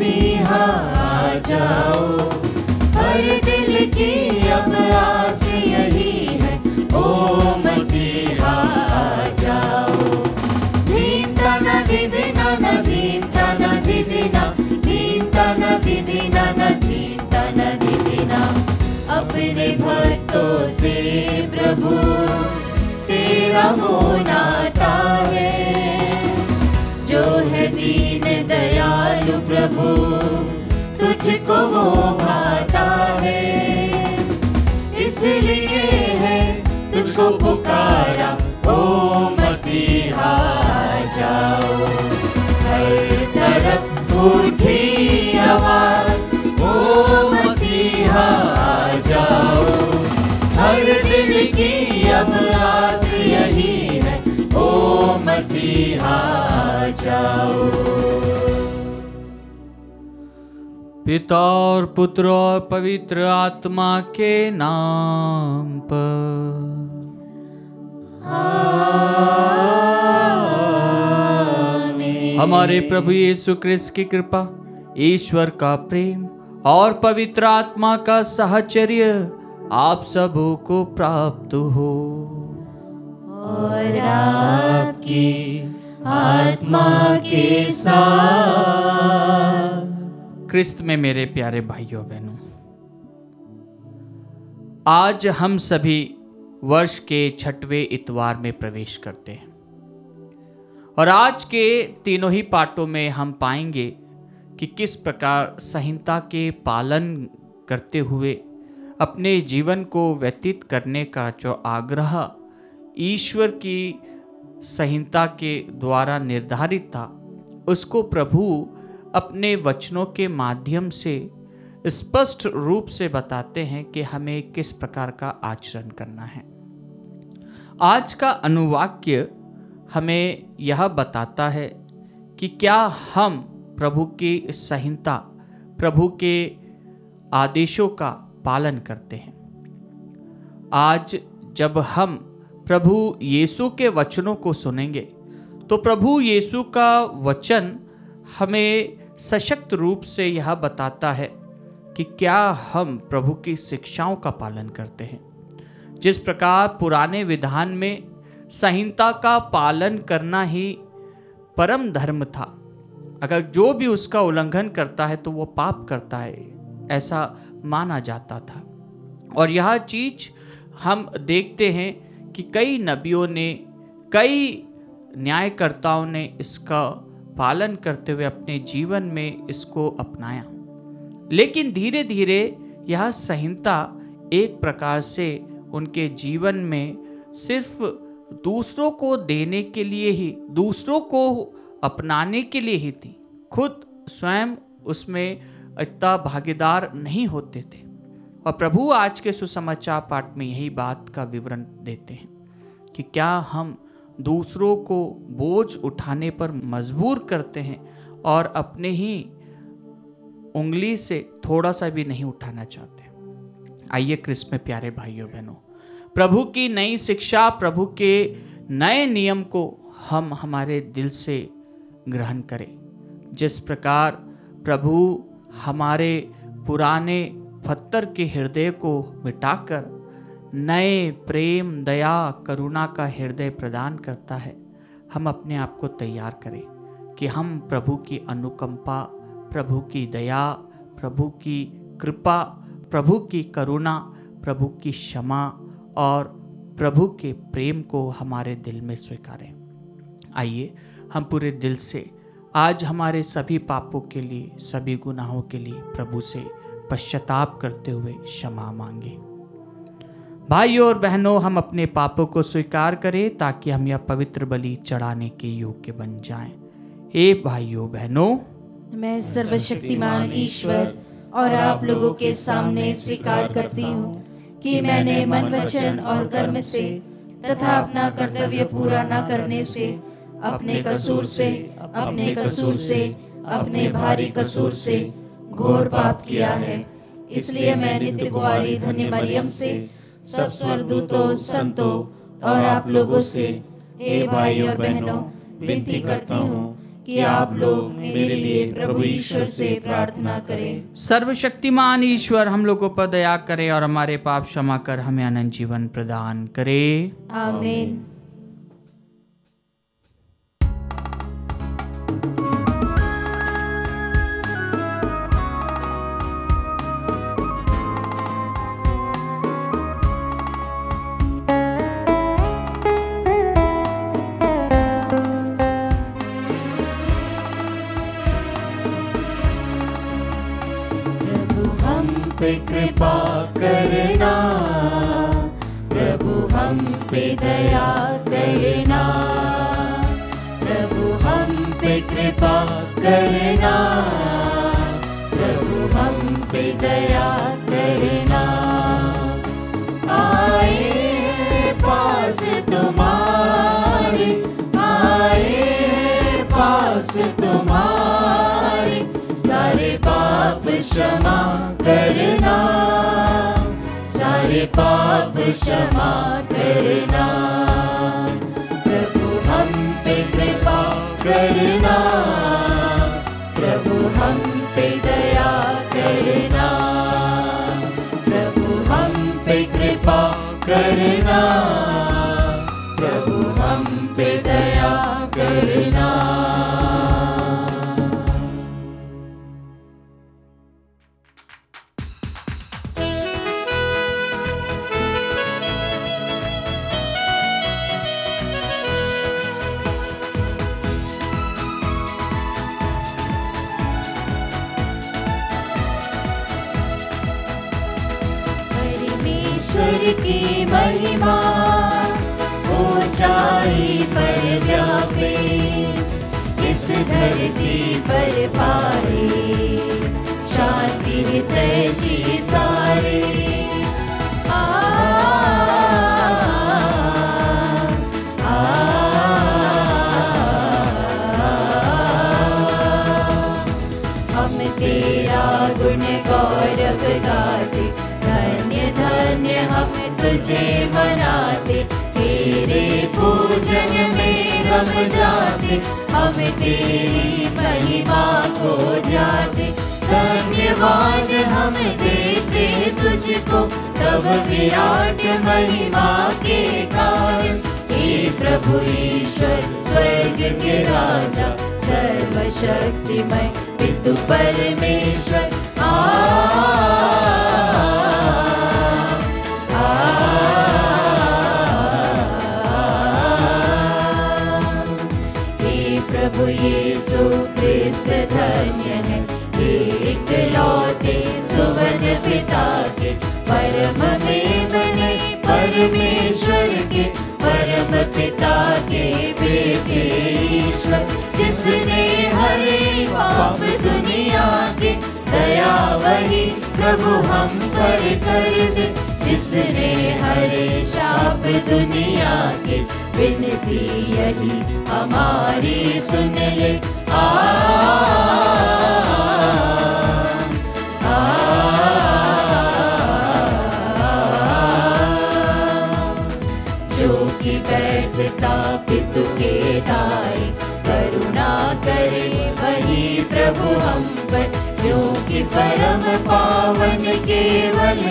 मसीहा आ जाओ, हर दिल की अब आस यही है, ओ मसीहा आ जाओ। धीम तना दिदिना न धीम तना दिदिना, धीम तना दिदिना न धीम तना दिदिना। अपने भक्तों से प्रभु तेरा मोह नाता है, जो है दीन दयालु प्रभु तुझको वो भाता है। इसलिए है तुझको पुकारा, ओ मसीहा आ जाओ। हर तरफ उठी आवाज, ओ मसीहा आ जाओ, हर दिल की अब आस यही है, ओ मसीहा आ जाओ। पिता और पुत्र और पवित्र आत्मा के नाम पर आमीन। हमारे प्रभु यीशु क्रिस्त की कृपा, ईश्वर का प्रेम और पवित्र आत्मा का साहचर्य आप सबों को प्राप्त हो। और आपकी आत्मा के साथ। क्रिस्त में मेरे प्यारे भाइयों बहनों, आज हम सभी वर्ष के 6वें इतवार में प्रवेश करते हैं और आज के तीनों ही पाठों में हम पाएंगे कि किस प्रकार संहिता के पालन करते हुए अपने जीवन को व्यतीत करने का जो आग्रह ईश्वर की संहिता के द्वारा निर्धारित था, उसको प्रभु अपने वचनों के माध्यम से स्पष्ट रूप से बताते हैं कि हमें किस प्रकार का आचरण करना है। आज का अनुवाक्य हमें यह बताता है कि क्या हम प्रभु की संहिता, प्रभु के आदेशों का पालन करते हैं। आज जब हम प्रभु यीशु के वचनों को सुनेंगे तो प्रभु यीशु का वचन हमें सशक्त रूप से यह बताता है कि क्या हम प्रभु की शिक्षाओं का पालन करते हैं। जिस प्रकार पुराने विधान में संहिता का पालन करना ही परम धर्म था, अगर जो भी उसका उल्लंघन करता है तो वो पाप करता है, ऐसा माना जाता था। और यह चीज हम देखते हैं कि कई नबियों ने, कई न्यायकर्ताओं ने इसका पालन करते हुए अपने जीवन में इसको अपनाया। लेकिन धीरे धीरे यह संहिता एक प्रकार से उनके जीवन में सिर्फ दूसरों को देने के लिए ही, दूसरों को अपनाने के लिए ही थी, खुद स्वयं उसमें इतना भागीदार नहीं होते थे। और प्रभु आज के सुसमाचार पाठ में यही बात का विवरण देते हैं कि क्या हम दूसरों को बोझ उठाने पर मजबूर करते हैं और अपने ही उंगली से थोड़ा सा भी नहीं उठाना चाहते। आइए क्रिस्त में प्यारे भाइयों बहनों, प्रभु की नई शिक्षा, प्रभु के नए नियम को हम हमारे दिल से ग्रहण करें। जिस प्रकार प्रभु हमारे पुराने पत्थर के हृदय को मिटाकर नए प्रेम, दया, करुणा का हृदय प्रदान करता है, हम अपने आप को तैयार करें कि हम प्रभु की अनुकंपा, प्रभु की दया, प्रभु की कृपा, प्रभु की करुणा, प्रभु की क्षमा और प्रभु के प्रेम को हमारे दिल में स्वीकारें। आइए हम पूरे दिल से आज हमारे सभी पापों के लिए, सभी गुनाहों के लिए प्रभु से पश्चाताप करते हुए क्षमा मांगे। भाइयों और बहनों, हम अपने पापों को स्वीकार करें ताकि हम यह पवित्र बलि चढ़ाने के योग्य बन जाएं। हे भाइयों बहनों, मैं सर्वशक्तिमान ईश्वर और आप लोगों के सामने स्वीकार करती हूँ कि मैंने मन, वचन और कर्म से तथा अपना कर्तव्य पूरा न करने से, अपने कसूर से, अपने भारी कसूर से घोर पाप किया है। इसलिए मैं नित्य कुंवारी धन्य मरियम से, सब स्वर्गदूतों, संतों और आप लोगों से, हे भाई और बहनों, विनती करती हूँ कि आप लोग मेरे लिए प्रभु ईश्वर से प्रार्थना करें। सर्वशक्तिमान ईश्वर हम लोगों पर दया करे और हमारे पाप क्षमा कर हमें अनंत जीवन प्रदान करे। आमीन। कृपा करना प्रभु, हम पे दया करना प्रभु, हम पे कृपा करना प्रभु, हम पे दया करना। आए पास तुम्हारे, आए पास तुम्हारे, सारे पाप क्षमा करना, सारे पाप क्षमा करना। प्रभु हम पे कृपा करना प्रभु, हम पे दया करना प्रभु, हम पे कृपा करना प्रभु, हम पे दया करना। ईश्वर की महिमा ऊंचाई पर व्यापे, इस धरती पर पाए शांति हितैषी सारे। हम तेरा गुण गौरव गाते, धन्य धन्य हम तुझे मनाते, तेरे पूजन में हम जाते, हम तेरी महिमा को ध्याते। धन्यवाद हम देते तुझको तब विराट महिमा के कारण। हे प्रभु ईश्वर स्वर्ग के राजा, सर्वशक्तिमय पितु परमेश्वर। प्रभु यीशु ख्रिस्त धन्य है, एकलौते सुवन पिता के, परम में बने परमेश्वर के, परम पिता के बेटे ईश्वर। जिसने हरे पाप दुनिया के, दया वही प्रभु हम पर कर दे। जिसने हरे शाप दुनिया के, विनती यही हमारी सुन ले। जो कि बैठता पितु के दाएं, करुणा करे वही प्रभु हम पर। क्योंकि परम पावन केवल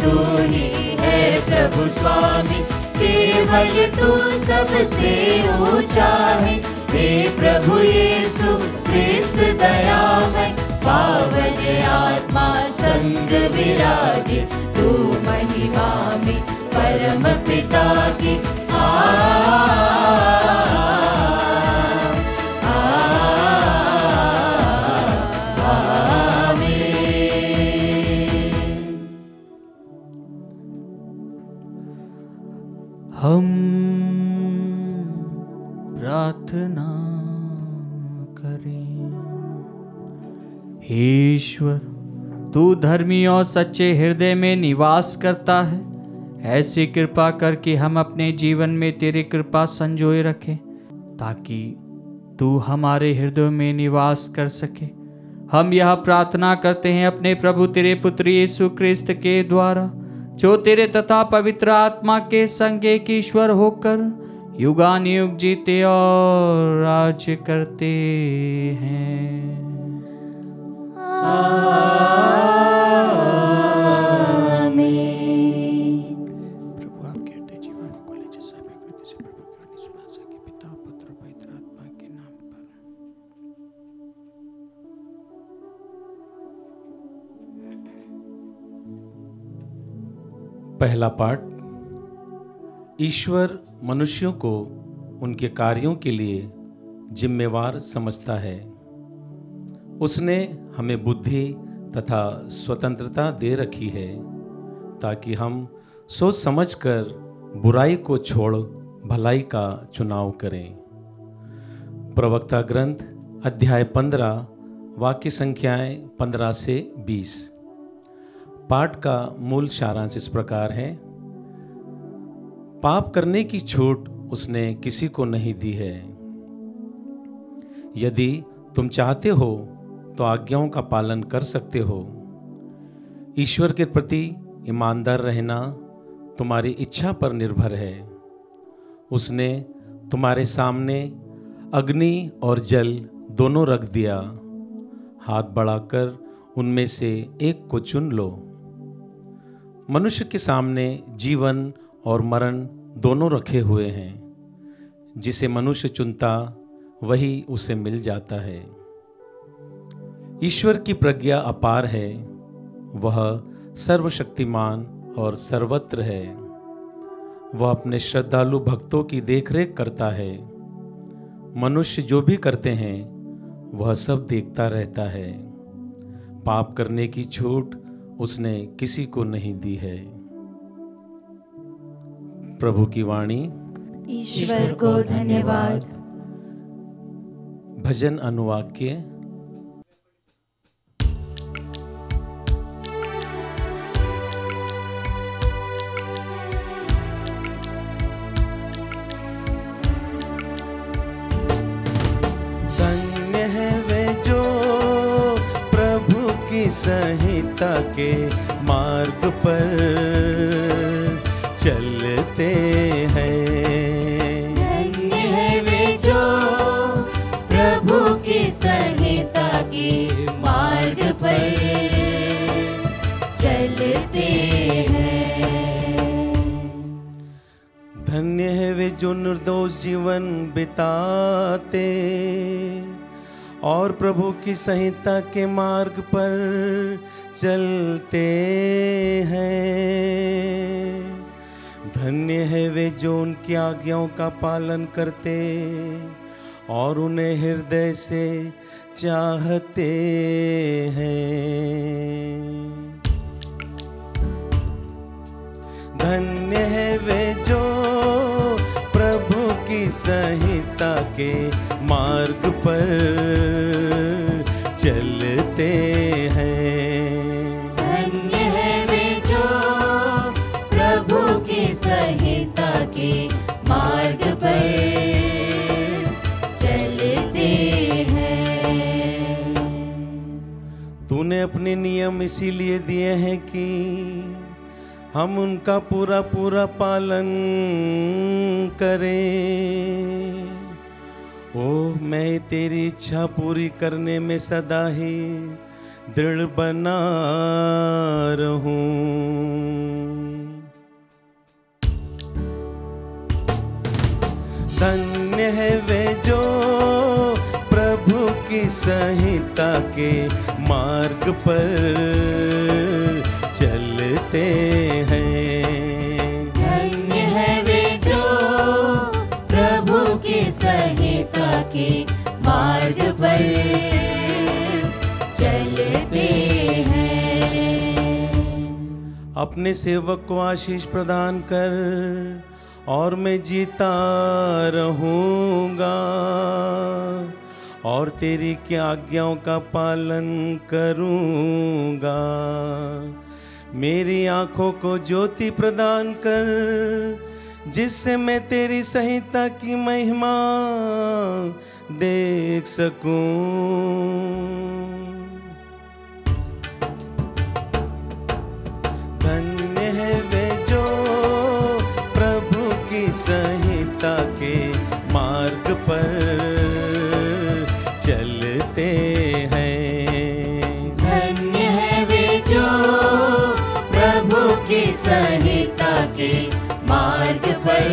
तू ही है प्रभु स्वामी। केवल तू सबसे ऊंचा है, हे प्रभु यीशु ख्रिस्त दयामय। पावन आत्मा संग विराजे, तू महिमा में परम पिता की। हम प्रार्थना करें। हे ईश्वर, तू धर्मी और सच्चे हृदय में निवास करता है। ऐसी कृपा कर कि हम अपने जीवन में तेरी कृपा संजोए रखें, ताकि तू हमारे हृदय में निवास कर सके। हम यह प्रार्थना करते हैं अपने प्रभु तेरे पुत्र यीशु ख्रिस्त के द्वारा, जो तेरे तथा पवित्र आत्मा के संग एक ईश्वर होकर युगानुयुग जीते और राज्य करते हैं। प्रभु आप कहते जीवन को खोले, जिससे व्यक्ति से प्रभु की वाणी सुना सके। पिता पुत्र पवित्र आत्मा के नाम पर। पहला पाठ। ईश्वर मनुष्यों को उनके कार्यों के लिए जिम्मेवार समझता है। उसने हमें बुद्धि तथा स्वतंत्रता दे रखी है ताकि हम सोच समझकर बुराई को छोड़ भलाई का चुनाव करें। प्रवक्ता ग्रंथ अध्याय 15 वाक्य संख्याएं 15 से 20। पाठ का मूल सारांश इस प्रकार है। पाप करने की छूट उसने किसी को नहीं दी है। यदि तुम चाहते हो तो आज्ञाओं का पालन कर सकते हो। ईश्वर के प्रति ईमानदार रहना तुम्हारी इच्छा पर निर्भर है। उसने तुम्हारे सामने अग्नि और जल दोनों रख दिया। हाथ बढ़ाकर उनमें से एक को चुन लो। मनुष्य के सामने जीवन और मरण दोनों रखे हुए हैं। जिसे मनुष्य चुनता वही उसे मिल जाता है। ईश्वर की प्रज्ञा अपार है। वह सर्वशक्तिमान और सर्वत्र है। वह अपने श्रद्धालु भक्तों की देखरेख करता है। मनुष्य जो भी करते हैं वह सब देखता रहता है। पाप करने की छूट उसने किसी को नहीं दी है। प्रभु की वाणी। ईश्वर को धन्यवाद। भजन अनुवाक्य। धन्य है वे जो प्रभु की संहिता के मार्ग पर चलते हैं। धन्य है वे जो प्रभु की संहिता के मार्ग पर चलते हैं। धन्य है वे जो निर्दोष जीवन बिताते और प्रभु की संहिता के मार्ग पर चलते हैं। धन्य है वे जो उनकी आज्ञाओं का पालन करते और उन्हें हृदय से चाहते हैं। धन्य है वे जो प्रभु की संहिता के मार्ग पर चलते हैं। धन्य है वे जो प्रभु की संहिता के मार्ग पर चलते हैं। तूने अपने नियम इसीलिए दिए हैं कि हम उनका पूरा पूरा पालन करें। ओह, मैं तेरी इच्छा पूरी करने में सदा ही दृढ़ बना रहूं। धन्य है वे जो प्रभु की संहिता के मार्ग पर चलते हैं। धन्य है वे जो प्रभु की संहिता के मार्ग पर चलते हैं। अपने सेवक को आशीष प्रदान कर और मैं जीता रहूंगा और तेरी की आज्ञाओं का पालन करूंगा। मेरी आंखों को ज्योति प्रदान कर जिससे मैं तेरी संहिता की महिमा देख सकूं। धन्य है वे जो प्रभु की संहिता के संहिता के मार्ग पर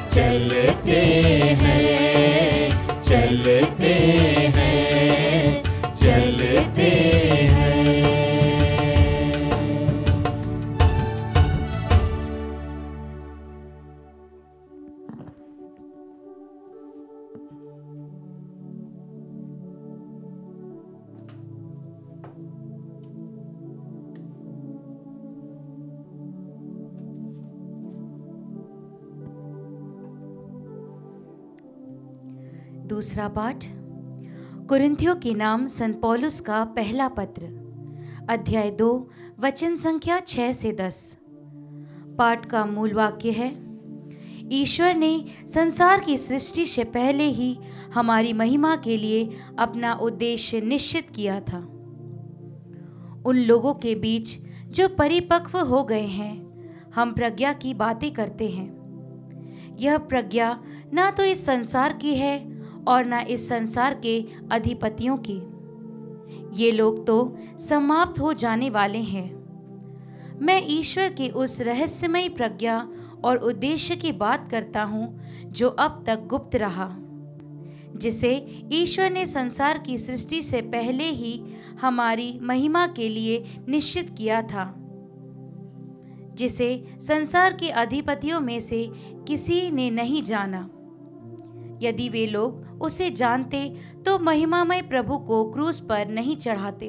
चलते हैं, चलते हैं, चलते हैं। दूसरा पाठ कुरिन्थियों के नाम संत पौलुस का पहला पत्र, अध्याय 2, वचन संख्या 6 से 10। पाठ का मूल वाक्य है, ईश्वर ने संसार की सृष्टि से पहले ही हमारी महिमा के लिए अपना उद्देश्य निश्चित किया था। उन लोगों के बीच जो परिपक्व हो गए हैं, हम प्रज्ञा की बातें करते हैं। यह प्रज्ञा ना तो इस संसार की है और न इस संसार के अधिपतियों की। ये लोग तो समाप्त हो जाने वाले हैं। मैं ईश्वर के उस रहस्यमय प्रज्ञा और उद्देश्य की बात करता हूँ जो अब तक गुप्त रहा, जिसे ईश्वर ने संसार की सृष्टि से पहले ही हमारी महिमा के लिए निश्चित किया था, जिसे संसार के अधिपतियों में से किसी ने नहीं जाना। यदि वे लोग उसे जानते तो महिमामय प्रभु को क्रूस पर नहीं चढ़ाते।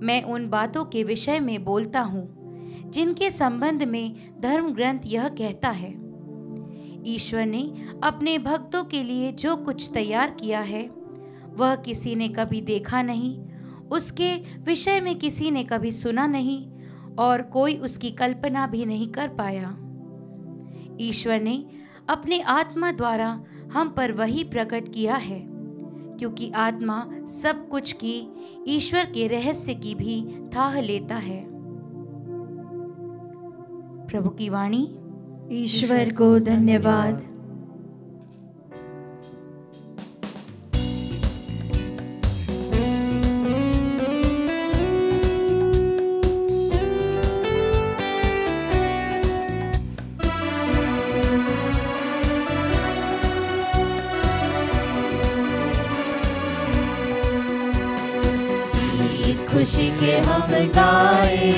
मैं उन बातों के विषय में बोलता हूँ जिनके संबंध में धर्म ग्रंथ यह कहता है, ईश्वर ने अपने भक्तों के लिए जो कुछ तैयार किया है वह किसी ने कभी देखा नहीं, उसके विषय में किसी ने कभी सुना नहीं और कोई उसकी कल्पना भी नहीं कर पाया। ईश्वर ने अपने आत्मा द्वारा हम पर वही प्रकट किया है, क्योंकि आत्मा सब कुछ की ईश्वर के रहस्य की भी थाह लेता है। प्रभु की वाणी। ईश्वर को धन्यवाद। खुशी के हम गाए,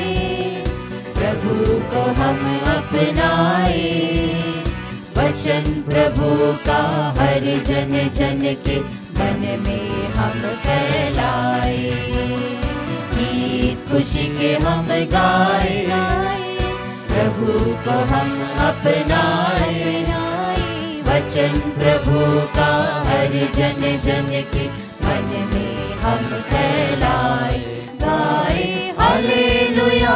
प्रभु को हम अपनाए, वचन प्रभु का हर जन जन के मन में हम फैलाए। खुशी के हम गाए, प्रभु को हम अपनाए, वचन प्रभु का हर जन जन के मन में हम फैलाए। गाए hallelujah,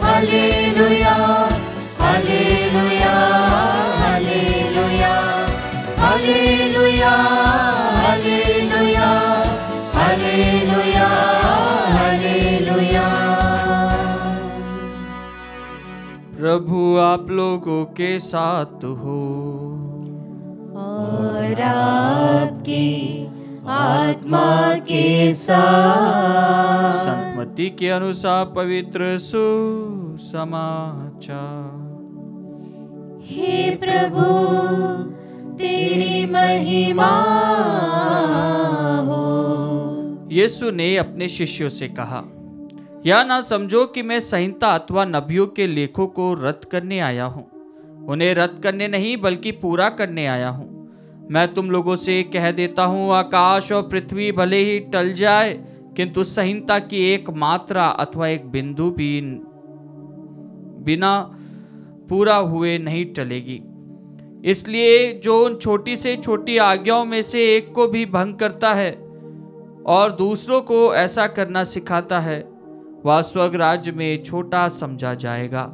hallelujah, hallelujah, hallelujah, hallelujah, hallelujah, hallelujah, hallelujah. प्रभु आप लोगों के साथ हो और आपकी आत्मा के साथ। संत मत्ती के अनुसार पवित्र सुसमाचार। हे प्रभु तेरी महिमा हो। यीशु ने अपने शिष्यों से कहा, या ना समझो कि मैं संहिता अथवा नबियों के लेखों को रद्द करने आया हूँ। उन्हें रद्द करने नहीं बल्कि पूरा करने आया हूँ। मैं तुम लोगों से कह देता हूँ, आकाश और पृथ्वी भले ही टल जाए, किंतु संहिता की एक मात्रा अथवा एक बिंदु भी बिना पूरा हुए नहीं टलेगी। इसलिए जो उन छोटी से छोटी आज्ञाओं में से एक को भी भंग करता है और दूसरों को ऐसा करना सिखाता है, वह स्वर्ग राज्य में छोटा समझा जाएगा।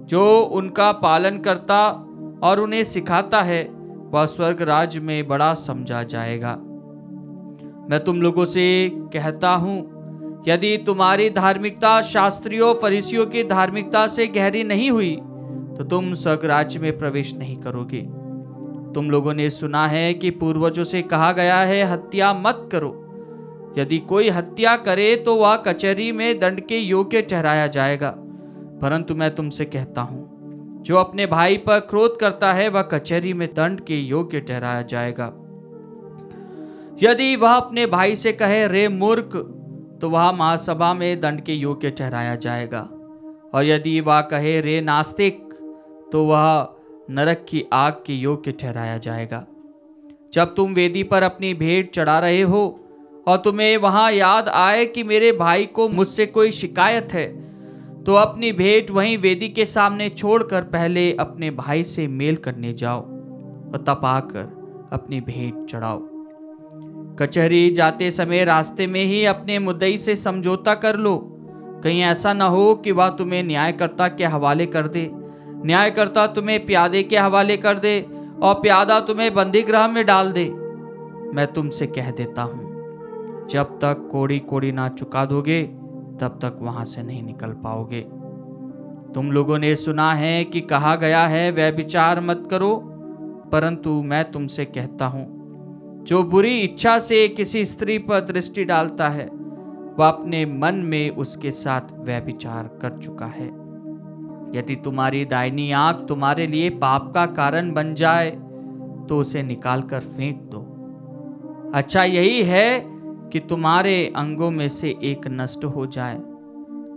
जो उनका पालन करता और उन्हें सिखाता है, वह स्वर्ग राज्य में बड़ा समझा जाएगा। मैं तुम लोगों से कहता हूं, यदि तुम्हारी धार्मिकता शास्त्रियों फरीसियों की धार्मिकता से गहरी नहीं हुई तो तुम स्वर्ग राज्य में प्रवेश नहीं करोगे। तुम लोगों ने सुना है कि पूर्वजों से कहा गया है, हत्या मत करो। यदि कोई हत्या करे तो वह कचहरी में दंड के योग्य ठहराया जाएगा। परंतु मैं तुमसे कहता हूं, जो अपने भाई पर क्रोध करता है वह कचहरी में दंड के योग्य ठहराया जाएगा। यदि वह अपने भाई से कहे रे मूर्ख, तो वह महासभा में दंड के योग्य ठहराया जाएगा। और यदि वह कहे रे नास्तिक, तो वह नरक की आग के योग्य ठहराया जाएगा। जब तुम वेदी पर अपनी भेंट चढ़ा रहे हो और तुम्हें वहां याद आए कि मेरे भाई को मुझसे कोई शिकायत है, तो अपनी भेंट वहीं वेदी के सामने छोड़कर पहले अपने भाई से मेल करने जाओ और तब आकर अपनी भेंट चढ़ाओ। कचहरी जाते समय रास्ते में ही अपने मुद्दई से समझौता कर लो, कहीं ऐसा न हो कि वह तुम्हें न्यायकर्ता के हवाले कर दे, न्यायकर्ता तुम्हें प्यादे के हवाले कर दे और प्यादा तुम्हें बंदीगृह में डाल दे। मैं तुमसे कह देता हूं, जब तक कोड़ी कोड़ी ना चुका दोगे तब तक वहां से नहीं निकल पाओगे। तुम लोगों ने सुना है कि कहा गया है व्यभिचार मत करो, परंतु मैं तुमसे कहता हूं, जो बुरी इच्छा से किसी स्त्री पर दृष्टि डालता है वह अपने मन में उसके साथ व्यभिचार कर चुका है। यदि तुम्हारी दाहिनी आंख तुम्हारे लिए पाप का कारण बन जाए तो उसे निकालकर फेंक दो। अच्छा यही है कि तुम्हारे अंगों में से एक नष्ट हो जाए,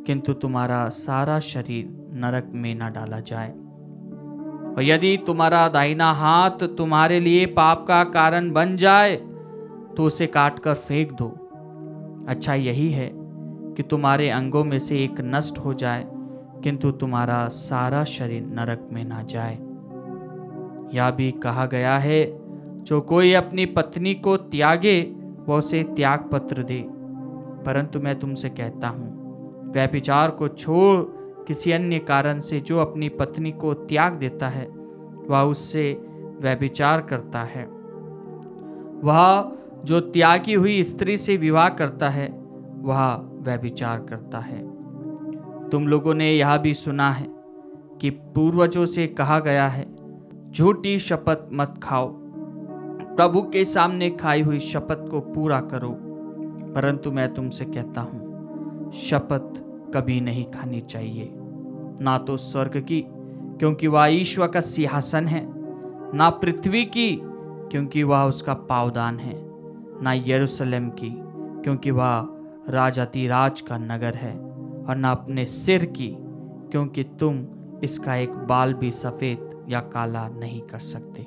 किंतु तुम्हारा सारा शरीर नरक में न डाला जाए। और यदि तुम्हारा दाहिना हाथ तुम्हारे लिए पाप का कारण बन जाए तो उसे काट कर फेंक दो। अच्छा यही है कि तुम्हारे अंगों में से एक नष्ट हो जाए, किंतु तुम्हारा सारा शरीर नरक में ना जाए। यह भी कहा गया है, जो कोई अपनी पत्नी को त्यागे वह उसे त्याग पत्र दे। परंतु मैं तुमसे कहता हूं, व्यभिचार को छोड़ किसी अन्य कारण से जो अपनी पत्नी को त्याग देता है वह उससे व्यभिचार करता है। वह जो त्यागी हुई स्त्री से विवाह करता है वह व्यभिचार करता है। तुम लोगों ने यह भी सुना है कि पूर्वजों से कहा गया है, झूठी शपथ मत खाओ, प्रभु के सामने खाई हुई शपथ को पूरा करो। परंतु मैं तुमसे कहता हूं, शपथ कभी नहीं खानी चाहिए, ना तो स्वर्ग की, क्योंकि वह ईश्वर का सिंहासन है, ना पृथ्वी की, क्योंकि वह उसका पावदान है, ना यरूशलेम की, क्योंकि वह राजाधिराज का नगर है, और ना अपने सिर की, क्योंकि तुम इसका एक बाल भी सफेद या काला नहीं कर सकते।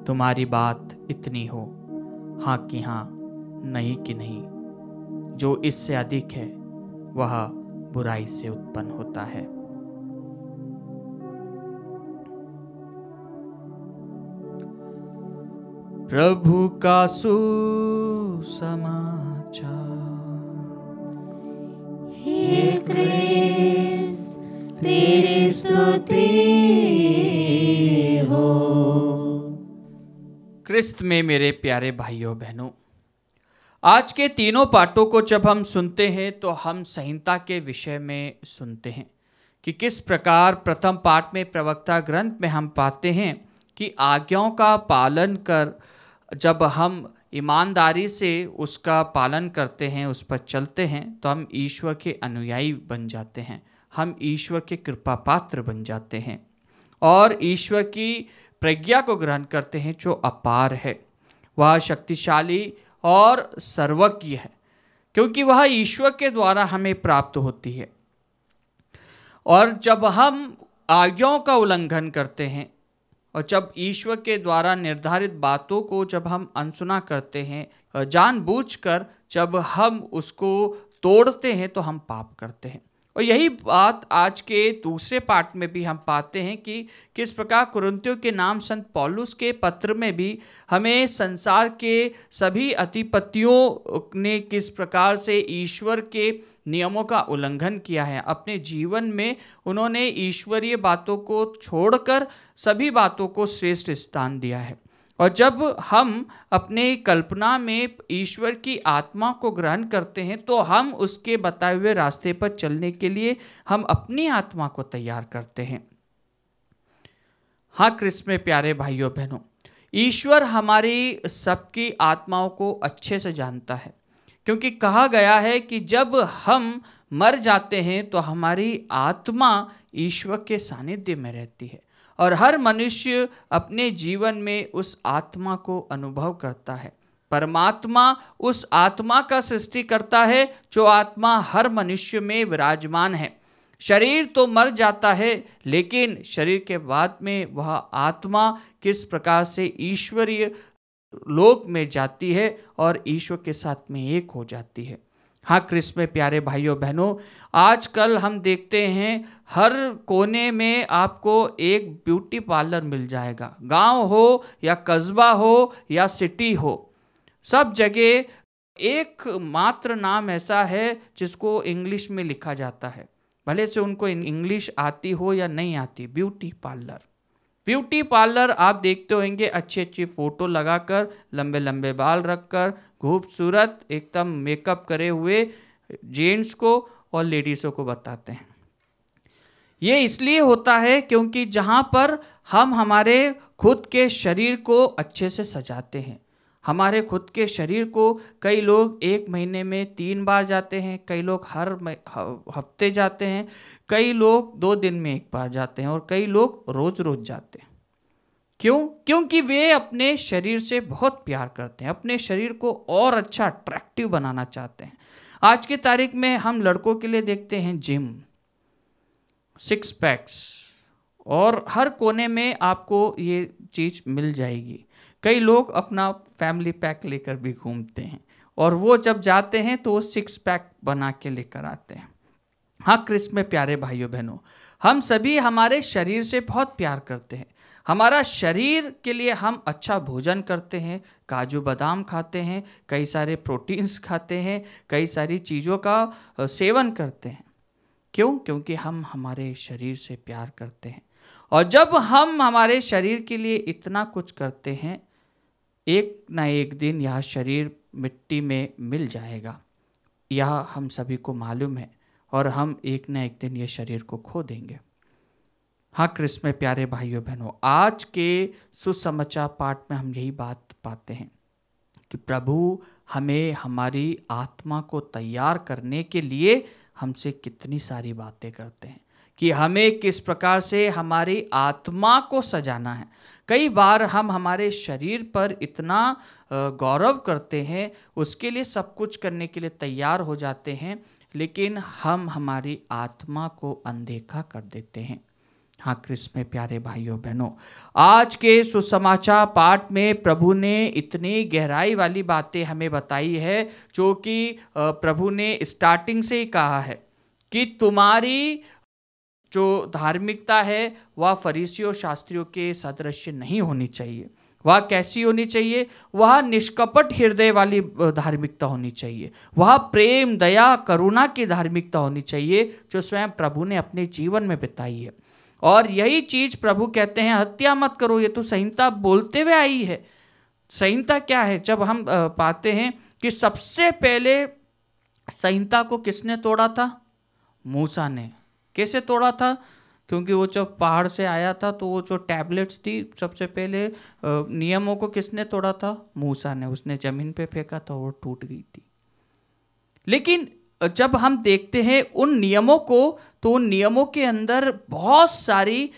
तुम्हारी बात इतनी हो, हाँ कि हाँ, नहीं कि नहीं। जो इससे अधिक है वह बुराई से उत्पन्न होता है। प्रभु का सुसमाचार। हे क्रिस्त तेरी स्तुति हो। क्रिस्त में मेरे प्यारे भाइयों बहनों, आज के तीनों पाठों को जब हम सुनते हैं तो हम संहिता के विषय में सुनते हैं कि किस प्रकार प्रथम पाठ में प्रवक्ता ग्रंथ में हम पाते हैं कि आज्ञाओं का पालन कर जब हम ईमानदारी से उसका पालन करते हैं, उस पर चलते हैं, तो हम ईश्वर के अनुयायी बन जाते हैं, हम ईश्वर के कृपा पात्र बन जाते हैं और ईश्वर की प्रज्ञा को ग्रहण करते हैं जो अपार है। वह शक्तिशाली और सर्वज्ञ है, क्योंकि वह ईश्वर के द्वारा हमें प्राप्त होती है। और जब हम आज्ञाओं का उल्लंघन करते हैं और जब ईश्वर के द्वारा निर्धारित बातों को जब हम अनसुना करते हैं, जानबूझकर जब हम उसको तोड़ते हैं, तो हम पाप करते हैं। और यही बात आज के दूसरे पाठ में भी हम पाते हैं कि किस प्रकार कुरिन्थियों के नाम संत पौलुस के पत्र में भी हमें संसार के सभी अधिपतियों ने किस प्रकार से ईश्वर के नियमों का उल्लंघन किया है। अपने जीवन में उन्होंने ईश्वरीय बातों को छोड़कर सभी बातों को श्रेष्ठ स्थान दिया है। और जब हम अपने कल्पना में ईश्वर की आत्मा को ग्रहण करते हैं तो हम उसके बताए हुए रास्ते पर चलने के लिए हम अपनी आत्मा को तैयार करते हैं। हाँ क्रिस्त में प्यारे भाइयों बहनों, ईश्वर हमारी सबकी आत्माओं को अच्छे से जानता है, क्योंकि कहा गया है कि जब हम मर जाते हैं तो हमारी आत्मा ईश्वर के सानिध्य में रहती है और हर मनुष्य अपने जीवन में उस आत्मा को अनुभव करता है। परमात्मा उस आत्मा का सृष्टि करता है जो आत्मा हर मनुष्य में विराजमान है। शरीर तो मर जाता है, लेकिन शरीर के बाद में वह आत्मा किस प्रकार से ईश्वरीय लोक में जाती है और ईश्वर के साथ में एक हो जाती है। हाँ क्रिस्त में प्यारे भाइयों बहनों, आजकल हम देखते हैं हर कोने में आपको एक ब्यूटी पार्लर मिल जाएगा। गांव हो या कस्बा हो या सिटी हो, सब जगह एक मात्र नाम ऐसा है जिसको इंग्लिश में लिखा जाता है, भले से उनको इंग्लिश आती हो या नहीं आती, ब्यूटी पार्लर। ब्यूटी पार्लर आप देखते होंगे अच्छी अच्छी फोटो लगाकर, लंबे लंबे बाल रखकर, खूबसूरत एकदम मेकअप करे हुए जेंट्स को और लेडीज़ों को बताते हैं। ये इसलिए होता है क्योंकि जहाँ पर हम हमारे खुद के शरीर को अच्छे से सजाते हैं। हमारे खुद के शरीर को कई लोग 1 महीने में 3 बार जाते हैं, कई लोग हर हफ्ते जाते हैं, कई लोग 2 दिन में 1 बार जाते हैं और कई लोग रोज रोज जाते हैं। क्यों? क्योंकि वे अपने शरीर से बहुत प्यार करते हैं, अपने शरीर को और अच्छा अट्रैक्टिव बनाना चाहते हैं। आज की तारीख में हम लड़कों के लिए देखते हैं जिम, 6 पैक्स, और हर कोने में आपको ये चीज़ मिल जाएगी। कई लोग अपना फैमिली पैक लेकर भी घूमते हैं और वो जब जाते हैं तो वो 6 पैक बना के लेकर आते हैं। हाँ क्रिस्त में प्यारे भाइयों बहनों, हम सभी हमारे शरीर से बहुत प्यार करते हैं। हमारा शरीर के लिए हम अच्छा भोजन करते हैं, काजू बादाम खाते हैं, कई सारे प्रोटीन्स खाते हैं, कई सारी चीज़ों का सेवन करते हैं। क्यों? क्योंकि हम हमारे शरीर से प्यार करते हैं। और जब हम हमारे शरीर के लिए इतना कुछ करते हैं, एक ना एक दिन यह शरीर मिट्टी में मिल जाएगा, यह हम सभी को मालूम है, और हम एक ना एक दिन ये शरीर को खो देंगे। हाँ क्रिस्त में प्यारे भाइयों बहनों, आज के सुसमाचार पाठ में हम यही बात पाते हैं कि प्रभु हमें हमारी आत्मा को तैयार करने के लिए हमसे कितनी सारी बातें करते हैं कि हमें किस प्रकार से हमारी आत्मा को सजाना है। कई बार हम हमारे शरीर पर इतना गौरव करते हैं, उसके लिए सब कुछ करने के लिए तैयार हो जाते हैं, लेकिन हम हमारी आत्मा को अनदेखा कर देते हैं। हाँ क्रिस्त में प्यारे भाइयों बहनों, आज के सुसमाचार पाठ में प्रभु ने इतनी गहराई वाली बातें हमें बताई है, जो कि प्रभु ने स्टार्टिंग से ही कहा है कि तुम्हारी जो धार्मिकता है वह फरीसियों शास्त्रियों के सदृश नहीं होनी चाहिए। वह कैसी होनी चाहिए? वह निष्कपट हृदय वाली धार्मिकता होनी चाहिए। वह प्रेम, दया, करुणा की धार्मिकता होनी चाहिए जो स्वयं प्रभु ने अपने जीवन में बिताई है। और यही चीज प्रभु कहते हैं, हत्या मत करो, ये तो संहिता बोलते हुए आई है। संहिता क्या है? जब हम पाते हैं कि सबसे पहले संहिता को किसने तोड़ा था? मूसा ने। कैसे तोड़ा था? क्योंकि वो जब पहाड़ से आया था तो वो जो टैबलेट्स थी, सबसे पहले नियमों को किसने तोड़ा था? मूसा ने। उसने जमीन पे फेंका था, वो टूट गई थी। लेकिन जब हम देखते हैं उन नियमों को, तो उन नियमों के अंदर बहुत सारी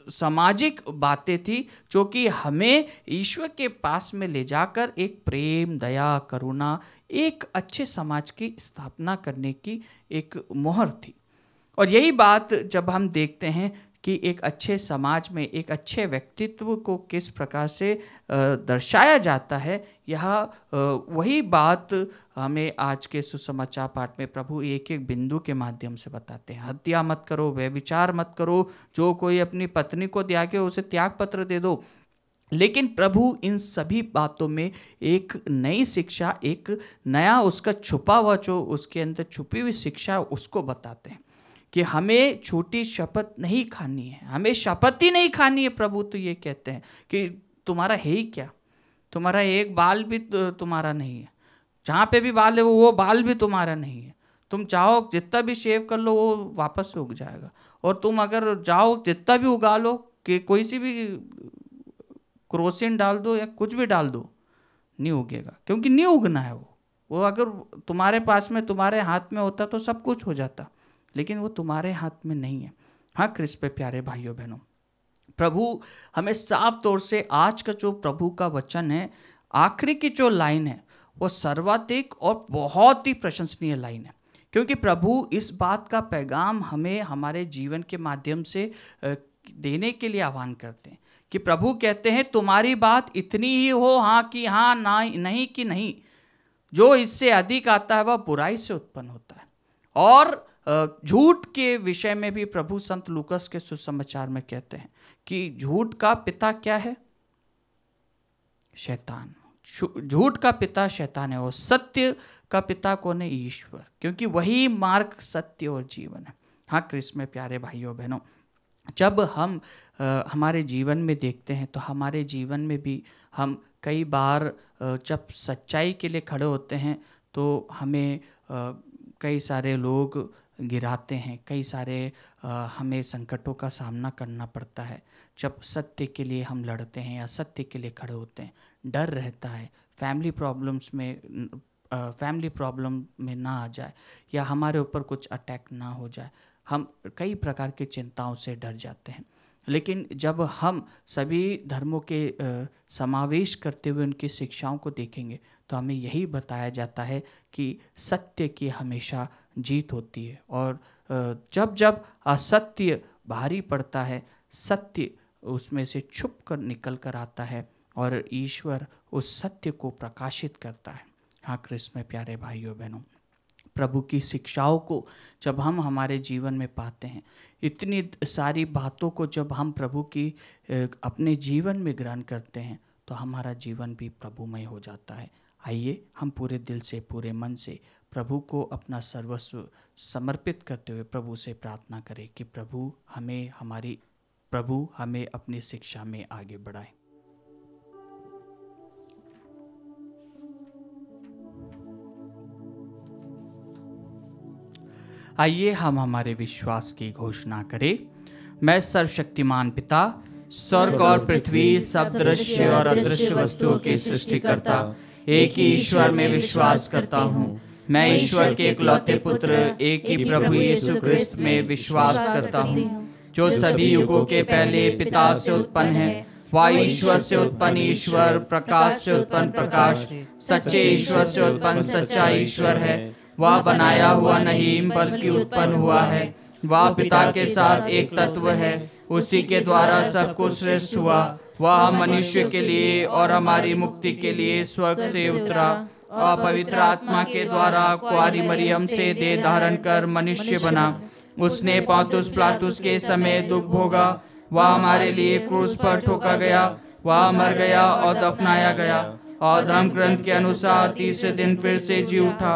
सामाजिक बातें थी जो कि हमें ईश्वर के पास में ले जाकर एक प्रेम, दया, करुणा, एक अच्छे समाज की स्थापना करने की एक मोहर थी। और यही बात जब हम देखते हैं कि एक अच्छे समाज में एक अच्छे व्यक्तित्व को किस प्रकार से दर्शाया जाता है, यह वही बात हमें आज के सुसमाचार पाठ में प्रभु एक एक बिंदु के माध्यम से बताते हैं। हत्या मत करो, व्यभिचार मत करो, जो कोई अपनी पत्नी को त्यागे उसे त्याग पत्र दे दो। लेकिन प्रभु इन सभी बातों में एक नई शिक्षा, एक नया उसका छुपा हुआ, जो उसके अंदर छुपी हुई शिक्षा, उसको बताते हैं कि हमें छोटी शपथ नहीं खानी है, हमें शपथ ही नहीं खानी है। प्रभु तो ये कहते हैं कि तुम्हारा है ही क्या, तुम्हारा एक बाल भी तुम्हारा नहीं है, जहाँ पे भी बाल है वो बाल भी तुम्हारा नहीं है। तुम चाहो जितना भी शेव कर लो वो वापस से उग जाएगा, और तुम अगर जाओ जितना भी उगा लो, कि कोई सी भी क्रोसिन डाल दो या कुछ भी डाल दो, नहीं उगेगा, क्योंकि नहीं उगना है, वो वो अगर तुम्हारे पास में, तुम्हारे हाथ में होता तो सब कुछ हो जाता, लेकिन वो तुम्हारे हाथ में नहीं है। हाँ क्रिस्त पे प्यारे भाइयों बहनों, प्रभु हमें साफ तौर से आज का जो प्रभु का वचन है, आखिरी की जो लाइन है वो सर्वाधिक और बहुत ही प्रशंसनीय लाइन है, क्योंकि प्रभु इस बात का पैगाम हमें हमारे जीवन के माध्यम से देने के लिए आह्वान करते हैं कि प्रभु कहते हैं तुम्हारी बात इतनी ही हो, हाँ कि हाँ, ना नहीं कि नहीं। जो इससे अधिक आता है वह बुराई से उत्पन्न होता है। और झूठ के विषय में भी प्रभु संत लूकस के सुसमाचार में कहते हैं कि झूठ का पिता क्या है? शैतान। झूठ का पिता शैतान है और सत्य का पिता कौन है? ईश्वर, क्योंकि वही मार्ग, सत्य और जीवन है। हाँ क्रिस्त में प्यारे भाइयों बहनों, जब हम हमारे जीवन में देखते हैं तो हमारे जीवन में भी हम कई बार जब सच्चाई के लिए खड़े होते हैं तो हमें कई सारे लोग गिराते हैं, कई सारे हमें संकटों का सामना करना पड़ता है। जब सत्य के लिए हम लड़ते हैं या सत्य के लिए खड़े होते हैं, डर रहता है फैमिली प्रॉब्लम में ना आ जाए या हमारे ऊपर कुछ अटैक ना हो जाए। हम कई प्रकार की चिंताओं से डर जाते हैं, लेकिन जब हम सभी धर्मों के समावेश करते हुए उनकी शिक्षाओं को देखेंगे तो हमें यही बताया जाता है कि सत्य की हमेशा जीत होती है। और जब जब असत्य भारी पड़ता है, सत्य उसमें से छुप कर निकल कर आता है और ईश्वर उस सत्य को प्रकाशित करता है। हाँ क्रिस्त में प्यारे भाइयों बहनों, प्रभु की शिक्षाओं को जब हम हमारे जीवन में पाते हैं, इतनी सारी बातों को जब हम प्रभु की अपने जीवन में ग्रहण करते हैं तो हमारा जीवन भी प्रभुमय हो जाता है। आइए हम पूरे दिल से, पूरे मन से प्रभु को अपना सर्वस्व समर्पित करते हुए प्रभु से प्रार्थना करें कि प्रभु हमें अपनी शिक्षा में आगे बढ़ाए। आइए हम हमारे विश्वास की घोषणा करें। मैं सर्वशक्तिमान पिता, स्वर्ग और पृथ्वी, सब दृश्य और अदृश्य वस्तुओं के सृष्टिकर्ता एक ही ईश्वर में विश्वास करता हूँ। मैं ईश्वर के इकलौते पुत्र, एक ही प्रभु यीशु क्रिस्त में विश्वास करता हूँ, जो सभी युगों के पहले पिता से उत्पन्न है। वह ईश्वर से उत्पन्न ईश्वर, प्रकाश से उत्पन्न प्रकाश, सच्चे ईश्वर से उत्पन्न सच्चा ईश्वर है। वह बनाया हुआ नहीं बल्कि उत्पन्न हुआ है। वह पिता के साथ एक तत्व है, उसी के द्वारा सब कुछ सृष्ट हुआ। वह मनुष्य के लिए और हमारी मुक्ति के लिए स्वर्ग से उतरा और पवित्र आत्मा के द्वारा कुंवारी मरियम से देह धारण कर मनुष्य बना। उसने पोंतुस पिलातुस के समय दुख भोगा। वह हमारे लिए क्रूस पर ठोका गया। वह मर गया और दफनाया गया और धर्म ग्रंथ के अनुसार तीसरे दिन फिर से जी उठा।